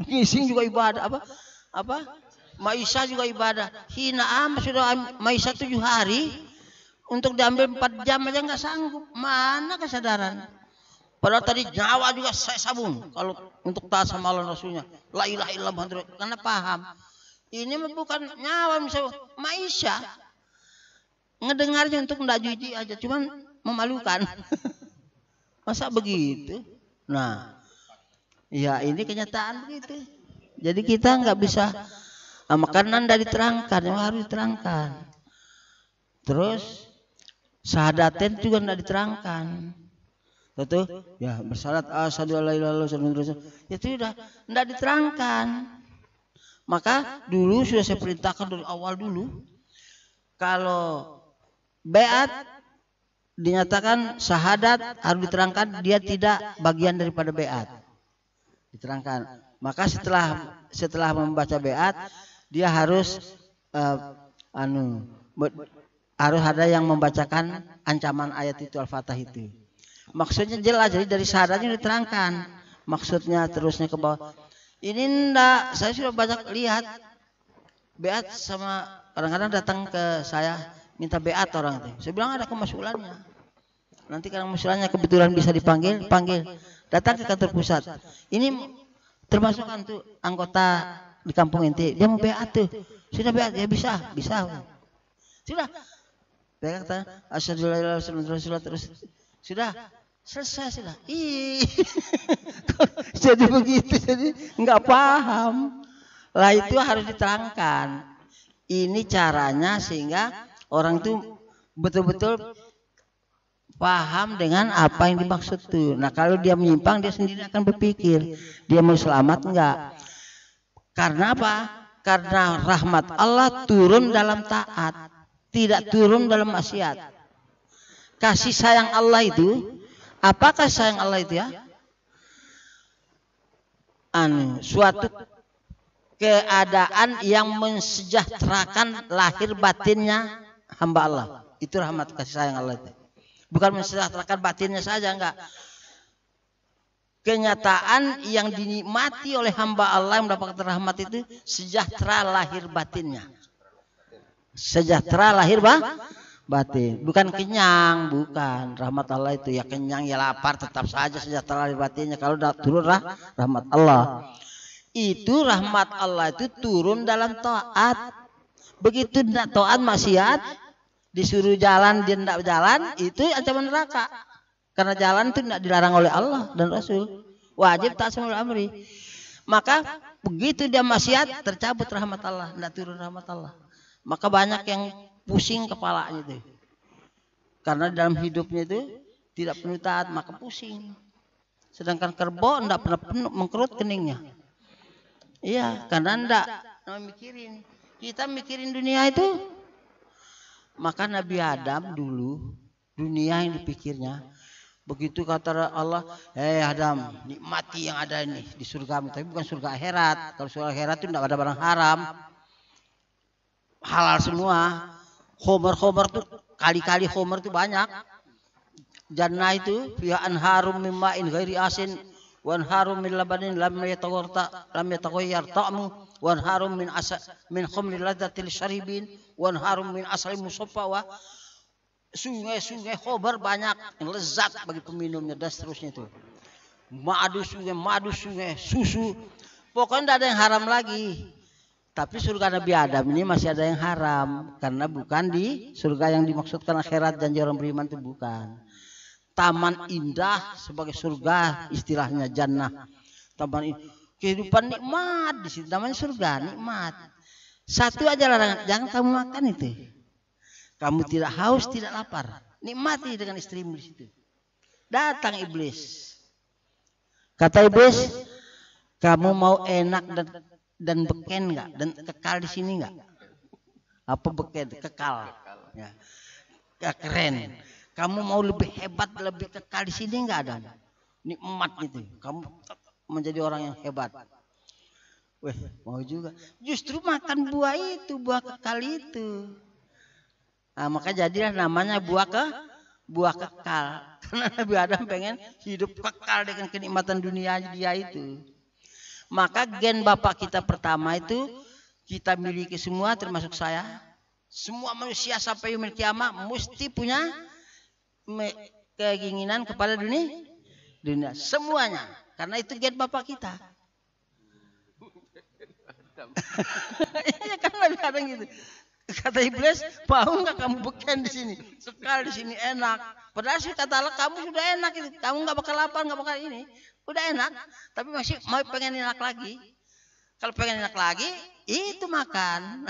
ngising juga ibadah. Apa? Maisha juga ibadah. Hina sudah Maisha 7 hari untuk diambil 4 jam aja nggak sanggup. Mana kesadaran? Padahal tadi nyawa juga saya sabung kalau untuk taat sama Allah Rasulnya. La ilaha illallah, karena paham. Ini bukan nyawa misalnya Maisha. Ngedengarnya untuk ndak jijik aja, cuman memalukan. Masa begitu? Nah, ya ini kenyataan begitu. Jadi kita nggak bisa, makanan ndak diterangkan, yang harus diterangkan. Terus syahadaten juga ndak diterangkan. Betul? Ya, bersalat asyhadu alla ilaha illallah, itu sudah tidak diterangkan. Maka dulu sudah saya perintahkan dari awal dulu, kalau beat dinyatakan syahadat harus diterangkan, dia tidak bagian daripada beat. Diterangkan. Maka setelah membaca beat, dia harus harus ada yang membacakan ancaman ayat itu, Al-Fatah itu. Maksudnya jelas, jadi dari syahadatnya diterangkan. Maksudnya terusnya ke bawah. Ini enggak, saya sudah banyak lihat beat sama kadang-kadang datang ke saya minta beat orang itu. Saya bilang ada kemasulannya. Nanti kalau kemasulannya kebetulan bisa dipanggil, panggil. Datang ke kantor pusat. Ini termasuk anggota di kampung inti. Dia mau beat tuh. Sudah beat, ya bisa. Sudah. Dia kata, Astagfirullah terus. Sudah. Selesai sudah. Jadi begitu, jadi nggak paham. Lah itu harus diterangkan. Ini caranya sehingga orang itu betul-betul paham dengan apa yang dimaksud tuh. Nah kalau dia menyimpang, dia sendiri akan berpikir dia mau selamat enggak. Karena apa? Karena rahmat Allah turun dalam taat, tidak turun dalam maksiat. Kasih sayang Allah itu, apakah sayang Allah itu ya? Suatu keadaan yang mensejahterakan lahir batinnya hamba Allah. Itu rahmat kasih sayang Allah itu. Bukan mensejahterakan batinnya saja, enggak. Kenyataan yang dinikmati oleh hamba Allah yang mendapatkan rahmat itu sejahtera lahir batinnya. Sejahtera lahir batin, bukan kenyang, bukan. Rahmat Allah itu ya kenyang ya lapar tetap saja sejahtera lahir batinnya kalau turun rahmat Allah. Itu rahmat Allah itu turun dalam taat. Begitu tidak taat maksiat, disuruh jalan dia tidak jalan, itu ancaman neraka. Karena jalan itu tidak dilarang oleh Allah dan Rasul. Wajib taat sama amri. Maka begitu dia maksiat, tercabut rahmat Allah, tidak turun rahmat Allah. Maka banyak yang pusing kepalanya itu. Karena dalam hidupnya itu tidak penuh taat, maka pusing. Sedangkan kerbau tidak pernah penuh mengkerut keningnya. Iya, karena tidak mikirin. Kita mikirin dunia itu. Maka Nabi Adam dulu dunia yang dipikirnya. Begitu kata Allah, Adam, nikmati yang ada ini di surga, tapi bukan surga akhirat. Kalau surga akhirat itu tidak ada barang haram, halal semua. Khomer tuh kali-kali khomer tuh banyak. Jannah itu fiha anharum min ma'in ghairi asin wa anharum min labanin lam yataghayyar ta'mu wa anharum min khamrin ladzatil syaribin wa anharum min asalin musaffa wa sungai-sungai khobar banyak yang lezat bagi peminumnya dan seterusnya itu. Madu sungai, susu. Pokoknya tidak ada yang haram lagi. Tapi surga Nabi Adam ini masih ada yang haram karena bukan di surga yang dimaksudkan akhirat janji orang beriman itu bukan. Taman indah sebagai surga istilahnya jannah. Taman kehidupan nikmat di situ namanya surga nikmat. Satu aja larangan, jangan kamu makan itu. Kamu tidak haus, tidak lapar. Nikmati dengan istrimu di situ. Datang iblis. Kata iblis, kamu mau enak dan beken enggak? Dan kekal di sini enggak? Apa beken? Kekal. Ya. Keren. Kamu mau lebih hebat, lebih kekal di sini enggak ada? Nikmat gitu. Kamu menjadi orang yang hebat. Weh, mau juga. Justru makan buah itu, buah kekal itu. Nah, maka jadilah namanya buah kekal. Karena Nabi Adam pengen hidup kekal dengan kenikmatan dunia dia itu. Maka gen bapak kita pertama itu kita miliki semua termasuk saya. Semua manusia sampai yaumil kiamat mesti punya keinginan kepada dunia. Semuanya. Karena itu gen bapak kita. Iya kan Nabi Adam gitu. Kata iblis, mau nggak kamu beken di sini? Kekal di sini enak. Padahal sih kata Allah kamu sudah enak itu. Kamu nggak bakal lapar, nggak bakal ini. Udah enak. Tapi masih mau pengen enak lagi. Kalau pengen enak lagi, itu makan.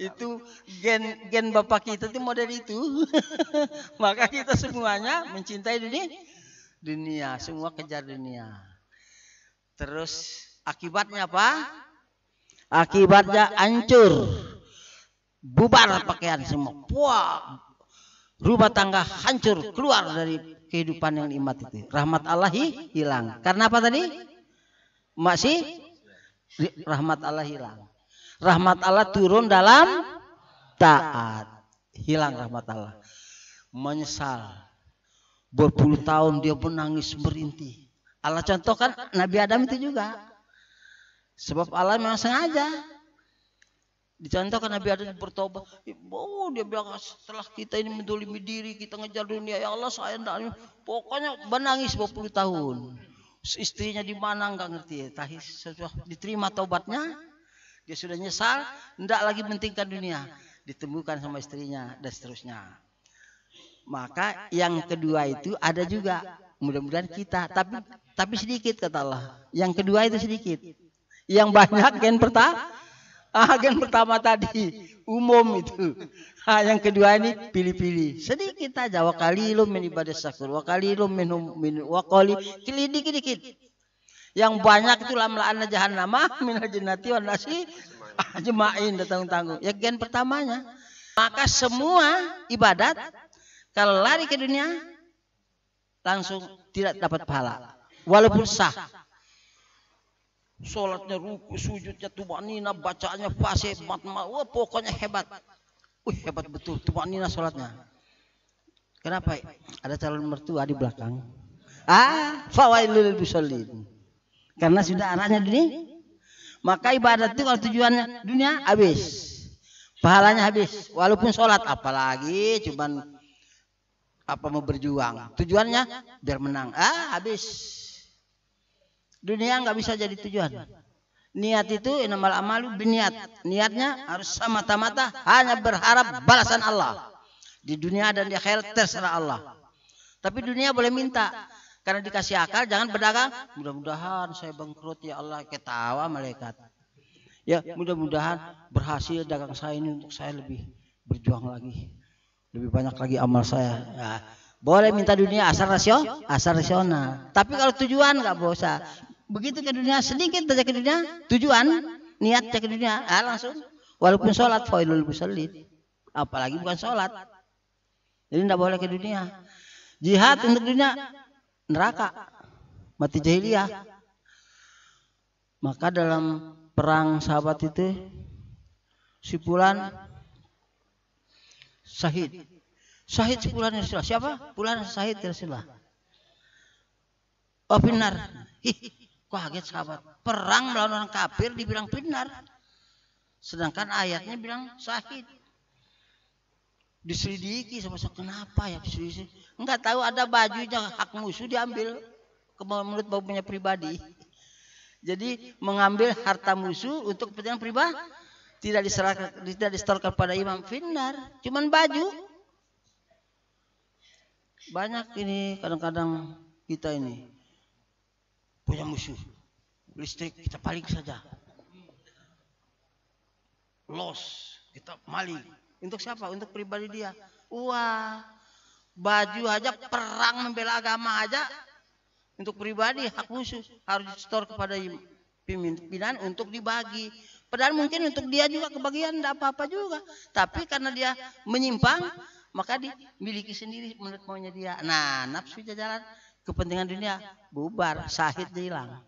Itu gen bapak kita itu model itu. Maka kita semuanya mencintai dunia. Semua kejar dunia. Terus akibatnya apa? Akibatnya hancur, bubar pakaian semua, wah, rumah tangga hancur, keluar dari kehidupan yang nikmat itu. Rahmat Allah hilang. Karena apa tadi? Masih rahmat Allah hilang. Rahmat Allah turun dalam taat. hilang rahmat Allah. Menyesal. Berpuluh tahun dia menangis merintih. Allah contohkan Nabi Adam itu juga. Sebab Allah memang sengaja. Dicontohkan Nabi Adam bertobat. Oh, dia bilang setelah kita ini mendolimi diri, kita ngejar dunia, ya Allah saya enggak. Pokoknya menangis 20 tahun. Istrinya di mana enggak ngerti. Setelah diterima taubatnya, dia sudah nyesal, enggak lagi mentingkan dunia. Ditemukan sama istrinya dan seterusnya. Maka yang kedua itu ada juga. Mudah-mudahan kita, tapi sedikit kata Allah. Yang kedua itu sedikit. Yang banyak gen pertama tadi umum itu. Yang kedua ini pilih-pilih. Sedikit aja. Wa qalilum min ibadis syakur. Wa qalilum min dikit-dikit. Yang banyak itu lamla'anna jahannama minal jinnati wan nasi ajma'in datang-tanggung. Ya gen pertamanya. Maka semua ibadat kalau lari ke dunia langsung tidak dapat pahala. Walaupun sah. Sholatnya ruku, sujudnya tumanina, bacaannya fasih, wah pokoknya hebat. Hebat betul tumanina sholatnya. Kenapa? Ada calon mertua di belakang. Fawailul lil musallin. Karena sudah arahnya dunia. Maka ibadat itu kalau tujuannya dunia habis. Pahalanya habis. Walaupun sholat, apalagi cuman mau berjuang. Tujuannya biar menang. Habis. Dunia nggak bisa jadi tujuan. Niat itu innamal amalu biniat. Niatnya harus semata-mata hanya berharap balasan Allah. Di dunia dan di akhirat terserah Allah. Tapi dunia boleh minta. Karena dikasih akal jangan berdagang. Mudah-mudahan saya bangkrut ya Allah. Ketawa malaikat. Ya mudah-mudahan berhasil dagang saya ini untuk saya lebih berjuang lagi. Lebih banyak lagi amal saya. Ya, boleh minta dunia asal rasional. Tapi kalau tujuan nggak bosa. Begitu ke dunia sedikit saja ke dunia, tujuan niat ke dunia, langsung. Walaupun sholat failul musallin, apalagi bukan sholat. Jadi tidak boleh ke dunia. Jihad untuk dunia neraka, mati jahiliyah. Maka dalam perang sahabat itu, si Fulan syahid. Syahid si Fulan Rasulullah. Siapa? Fulan syahid Rasulullah. Oh benar. Kaget sahabat. Perang melawan orang kafir dibilang benar. Sedangkan ayatnya bilang syahid. Diselidiki sama kenapa ya diselidiki? Enggak tahu ada bajunya hak musuh diambil menurut baunya pribadi. Jadi mengambil harta musuh untuk kepentingan pribadi tidak disetorkan pada imam finnar, cuman baju. Banyak ini kadang-kadang kita ini punya musuh, listrik kita paling saja, los kita maling. Untuk siapa? Untuk pribadi dia. Wah, baju aja perang membela agama aja untuk pribadi hak musuh harus disetor kepada pimpinan untuk dibagi. Padahal mungkin untuk dia juga kebagian tidak apa-apa juga. Tapi karena dia menyimpang maka dimiliki sendiri menurut maunya dia. Nah, nafsu jalan. Kepentingan dunia bubar, syahid hilang.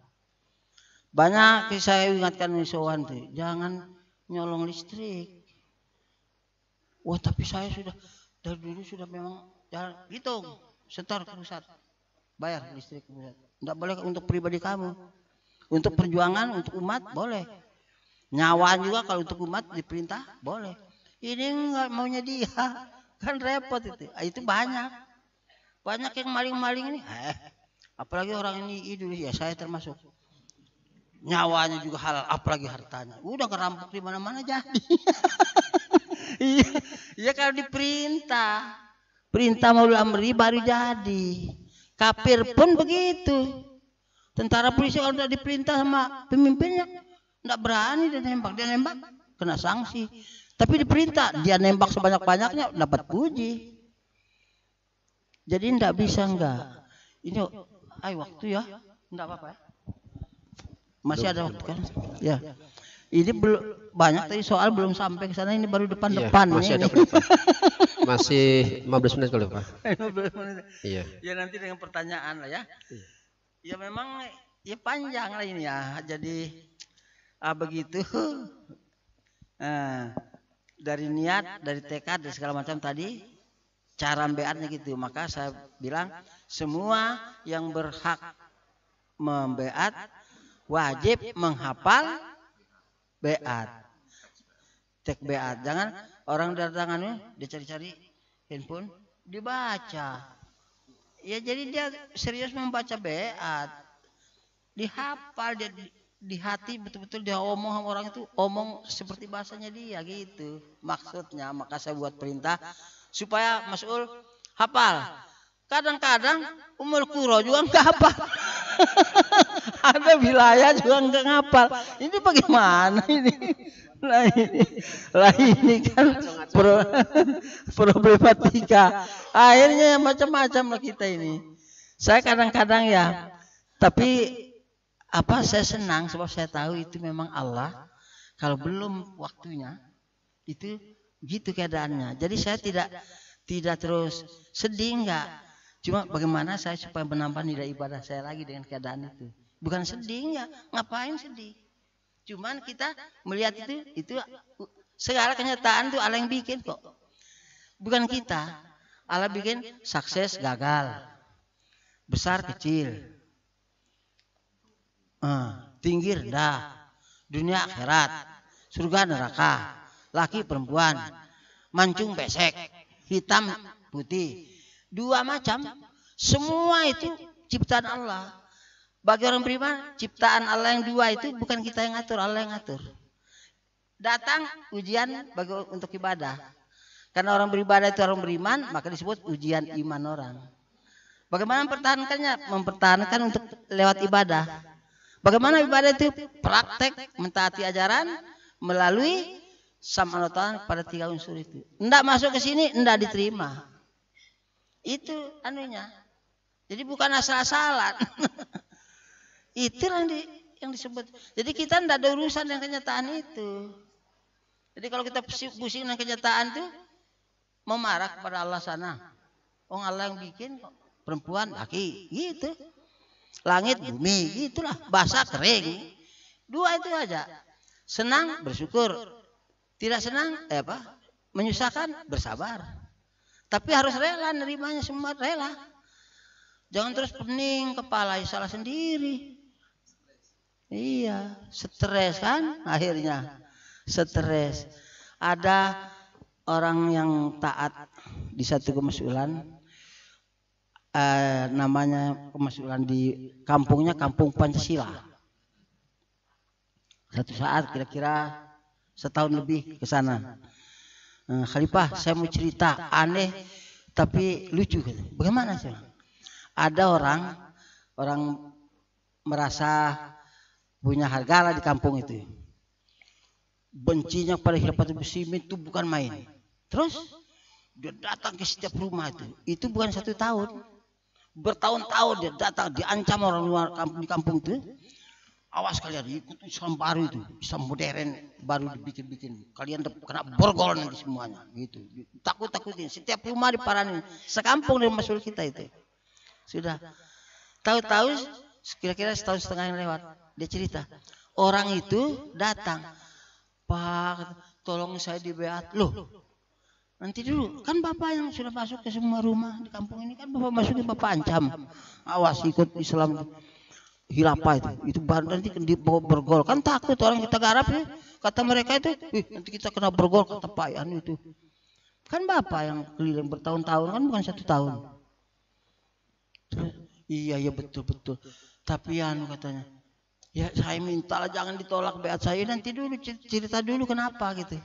Banyak saya ingatkan misalkan tuh, jangan nyolong listrik. Wah tapi saya sudah dari dulu sudah memang jalan hitung, setor ke pusat, bayar listrik ke pusat. Tidak boleh untuk pribadi kamu, untuk perjuangan, untuk umat boleh. Nyawaan juga kalau untuk umat diperintah boleh. Ini nggak maunya dia, kan repot itu. Itu banyak. Banyak yang maling-maling ini, apalagi orang ini dulu ya saya termasuk. Nyawanya juga halal, apalagi hartanya. Udah kerampok di mana-mana jadi. Iya kalau diperintah, perintah maulul amri baru jadi. Kafir pun begitu. Tentara polisi kalau udah diperintah sama pemimpinnya, nggak berani dia nembak kena sanksi. Tapi diperintah dia nembak sebanyak-banyaknya dapat puji. Jadi enggak bisa enggak. Ini waktu ya. Enggak apa-apa ya. Masih ada waktu kan? Ya. Ini belum banyak tadi soal belum sampai ke sana, ini baru depan-depan. Masih ada depan. Masih 15 menit kalau Pak. 15 menit. Iya. Ya nanti dengan pertanyaan lah ya. Ya memang ya panjang lah ini ya. Jadi begitu. dari niat, dari tekad, dan segala macam tadi, cara beatnya gitu. Maka saya bilang semua yang berhak membeat wajib menghafal beat, tek beat. Jangan orang datangan dia cari-cari handphone, dibaca. Ya jadi dia serius membaca beat, dihafal dia di hati betul-betul dia omong sama orang itu, omong seperti bahasanya dia gitu maksudnya. Maka saya buat perintah supaya Mas'ul hafal. Kadang-kadang umur kuro juga nggak hafal. Ada wilayah juga nggak ngapal. Ini bagaimana ini? Ini kan problematika. Akhirnya macam-macam lah kita ini. Saya kadang-kadang ya, tapi saya senang sebab saya tahu itu memang Allah. Kalau belum waktunya itu gitu keadaannya. Jadi saya tidak terus sedih, enggak. Cuma bagaimana saya supaya menambah nilai ibadah saya lagi dengan keadaan itu. Bukan sedih, enggak. Ngapain sedih? Cuman kita melihat itu segala kenyataan itu Allah yang bikin kok. Bukan kita. Allah bikin sukses, gagal, besar, kecil, tinggi, rendah, dunia akhirat, surga neraka, laki perempuan, mancung besek, hitam putih, dua macam, semua itu ciptaan Allah. Bagi orang beriman, ciptaan Allah yang dua itu bukan kita yang ngatur, Allah yang ngatur. Datang ujian untuk ibadah. Karena orang beribadah itu orang beriman, maka disebut ujian iman orang. Bagaimana mempertahankannya? Mempertahankan untuk lewat ibadah. Bagaimana ibadah itu? Praktek mentaati ajaran melalui samanotan pada 3 unsur itu. Enggak masuk ke sini, enggak diterima. Itu anunya. Jadi bukan asal-asalan. Itu yang disebut. Jadi kita enggak ada urusan dengan kenyataan itu. Jadi kalau kita pusing dengan kenyataan itu, memarah kepada Allah sana. Allah yang bikin kok. Perempuan, laki, gitu. Langit, bumi, gitulah. Basah, kering. Dua itu aja. Senang, bersyukur. Tidak senang, menyusahkan, bersabar. Tapi harus rela, nerimanya semua rela. Jangan terus pening kepala, salah sendiri. Iya, stres kan akhirnya. Stres. Ada orang yang taat di satu kemas'ulan, namanya kemas'ulan di kampungnya Kampung Pancasila. Satu saat kira-kira setahun lebih ke sana. Khalifah, saya mau cerita aneh tapi lucu. Bagaimana sih? Ada orang merasa punya harga lah di kampung itu. Bencinya pada Khilafatul Muslimin itu bukan main. Terus dia datang ke setiap rumah itu. Itu bukan 1 tahun. Bertahun-tahun dia datang, diancam orang luar di kampung itu. Awas kalian ikut Islam baru itu, Islam modern baru dibikin-bikin. Kalian kena borgol nanti semuanya, gitu. Takut-takutin. Setiap rumah diparanin. Sekampung dari Mas'ul kita itu. Sudah. Tahu-tahu kira-kira setahun setengah yang lewat, dia cerita. Orang itu datang, Pak, tolong saya dibeat. Loh, nanti dulu, kan Bapak yang sudah masuk ke semua rumah di kampung ini, kan Bapak masukin, Bapak ancam. Awas ikut Islam hilafah itu baru nanti dibawa bergol. Kan takut orang kita garap ya. Kata mereka itu, nanti kita kena bergol, kata Pak Yan itu. Kan Bapak yang keliling bertahun-tahun, kan bukan 1 tahun. Terus, iya betul-betul. Tapi Yan katanya, ya saya minta lah jangan ditolak beat saya, nanti dulu cerita dulu kenapa gitu.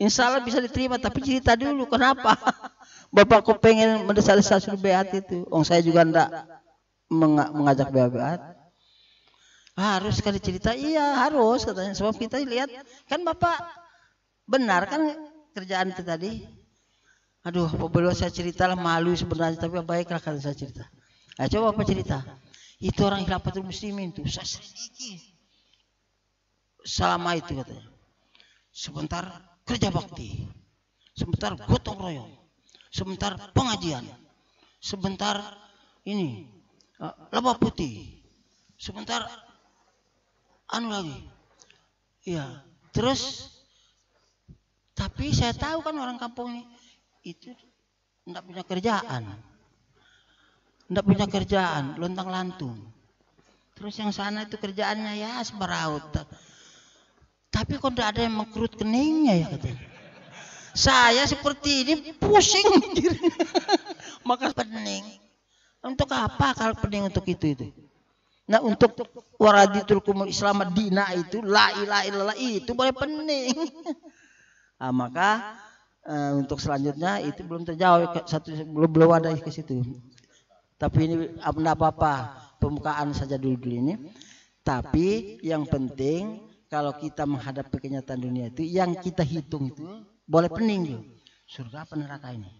Insya Allah bisa diterima, tapi cerita dulu kenapa. Bapak kok pengen mendesak-desak suruh beat itu. Saya juga enggak mengajak beat. Harus sekali cerita, iya harus katanya. Sebab kita lihat, kan Bapak benar kan kerjaan itu tadi. Aduh, apabila saya cerita lah malu sebenarnya, tapi baiklah kalau saya cerita. Nah, coba Bapak cerita. Itu orang Khilafatul Muslimin itu saya selidiki selama itu katanya. Sebentar kerja bakti, sebentar gotong royong, sebentar pengajian, sebentar ini laba putih, sebentar anu lagi. Iya, terus Tapi saya tahu kan orang kampung ini itu enggak punya kerjaan. Enggak punya kerjaan, lontang-lantung. Terus yang sana itu kerjaannya ya semeraut. Tapi kok enggak ada yang mengkerut keningnya ya katanya. Saya seperti ini pusing mikirnya. Maka pening. Untuk apa kalau pening untuk itu? Nah untuk waraditul kumul Islam dina itu la ilaha illallah itu boleh pening. Nah, maka untuk selanjutnya itu belum terjawab belum ada ke situ. Tapi ini tidak apa-apa pembukaan saja dulu ini. Tapi yang penting kalau kita menghadapi kenyataan dunia itu yang kita hitung itu boleh pening tuh. Surga apa neraka ini?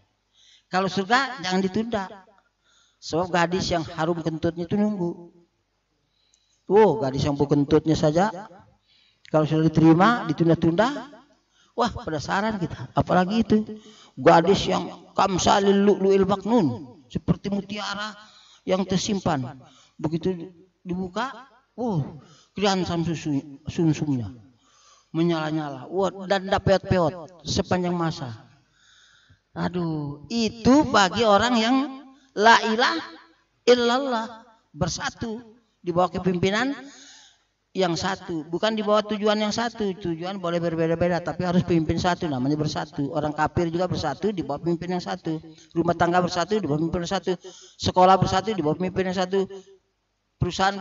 Kalau surga jangan ditunda. Sebab gadis yang harum kentutnya itu nunggu. Gadis yang kentutnya saja kalau sudah diterima ditunda-tunda, wah penasaran kita. Apalagi itu gadis yang kamsalil lu'lu'il maknun, seperti mutiara yang tersimpan. Begitu dibuka, kelihatan sumsumnya menyala-nyala, dan peot-peot sepanjang masa. Aduh, itu bagi orang yang la ilaha illallah, bersatu di bawah kepimpinan yang satu, bukan di bawah tujuan yang satu. Tujuan boleh berbeda-beda, tapi harus pemimpin satu, namanya bersatu. Orang kafir juga bersatu di bawah pemimpin yang satu. Rumah tangga bersatu di bawah pemimpin yang satu. Sekolah bersatu di bawah pemimpin yang satu. Perusahaan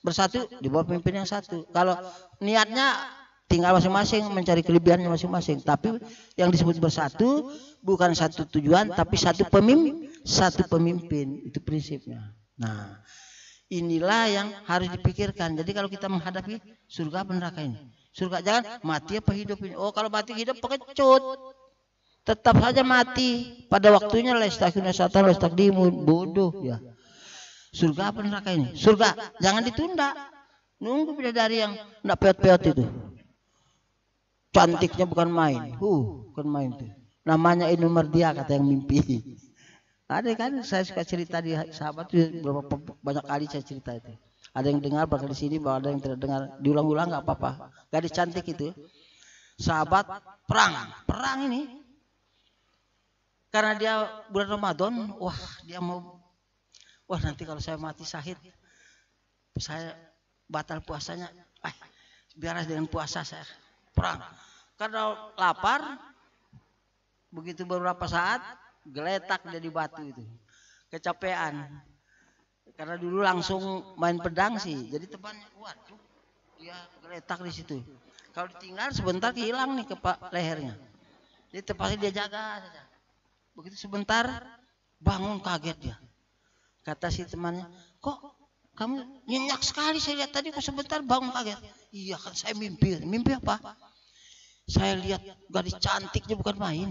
bersatu di bawah pemimpin yang satu. Kalau niatnya tinggal masing-masing mencari kelebihannya masing-masing. Tapi yang disebut bersatu bukan satu tujuan, tapi satu pemimpin. Itu prinsipnya. Nah, inilah yang harus dipikirkan. Jadi kalau kita menghadapi surga apa neraka ini? Surga jangan mati apa hidup ini. Kalau mati hidup pengecut. Tetap saja mati pada waktunya bodoh ya. Surga apa neraka ini? Surga jangan ditunda. Nunggu bidadari yang enggak peot-peot itu. Cantiknya bukan main. Bukan main tuh. Namanya Ainul Mardiah kata yang mimpi. Ada kan saya suka cerita di sahabat itu berapa banyak kali saya cerita itu. Ada yang dengar bakal di sini, ada yang tidak dengar. Diulang-ulang nggak apa-apa. Gadis cantik itu, sahabat perang ini. Karena dia bulan Ramadan, dia mau, nanti kalau saya mati syahid, saya batal puasanya. Biar dengan puasa saya perang. Karena lapar, begitu beberapa saat. Geletak dia di batu itu, kecapean karena dulu langsung main pedang sih, jadi temannya dia geletak di situ. Kalau ditinggal sebentar hilang nih lehernya, jadi terpaksa dia jaga saja. Begitu sebentar bangun kaget dia, kata si temannya, kok kamu nyenyak sekali saya lihat tadi, kok sebentar bangun kaget. Iya kan saya mimpi apa? Saya lihat gadis cantiknya bukan main.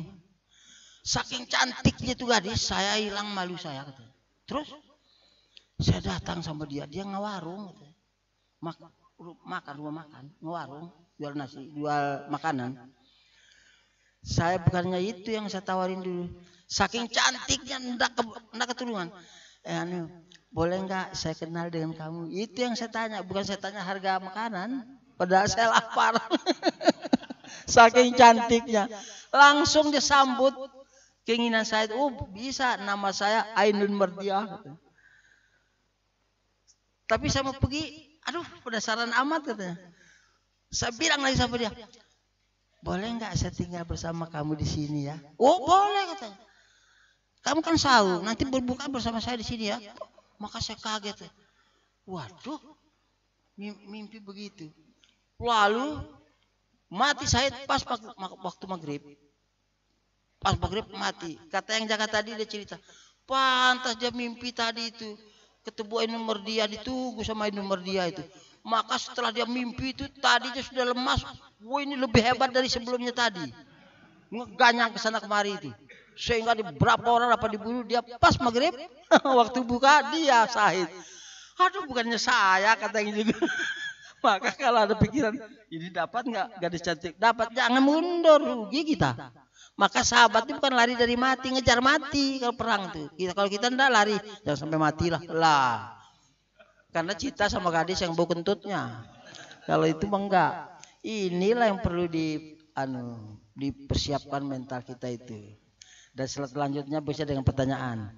Saking cantiknya itu gadis, saya hilang malu saya katanya. Terus saya datang sama dia ngawarung katanya. Makan rumah makan, ngewarung, jual nasi, jual makanan. Saya bukannya itu yang saya tawarin dulu. Saking cantiknya enggak keturunan. Boleh enggak saya kenal dengan kamu? Itu yang saya tanya, bukan saya tanya harga makanan. Padahal saya lapar. Saking cantiknya. Langsung dia sambut keinginan saya itu, bisa, nama saya Ainul Mardiah. Tapi saya mau pergi, penasaran amat katanya. Saya bilang lagi sama dia, boleh nggak saya tinggal bersama kamu di sini ya? Boleh katanya. Kamu kan sahur, nanti berbuka bersama saya di sini ya. Maka saya kaget. Waduh, mimpi begitu. Lalu mati saya pas waktu maghrib. Pas maghrib mati. Kata yang jaga tadi dia cerita, pantas dia mimpi tadi itu ketemu Ainul Mardiah, ditunggu sama Ainul Mardiah itu. Maka setelah dia mimpi itu tadi dia sudah lemas. Ini lebih hebat dari sebelumnya tadi. Ngeganyang ke sana kemari itu. Sehingga di berapa orang dapat dibunuh, dia pas maghrib waktu buka dia syahid. Bukannya saya kata yang juga. Maka kalau ada pikiran ini dapat nggak gadis cantik, dapat, jangan mundur, rugi kita. Maka sahabat itu bukan lari dari mati, ngejar mati kalau perang tuh. Kalau kita enggak lari, jangan sampai mati lah. Karena cinta sama gadis yang bau kentutnya. Kalau itu mah enggak. Inilah yang perlu dipersiapkan mental kita itu. Dan selanjutnya bisa dengan pertanyaan.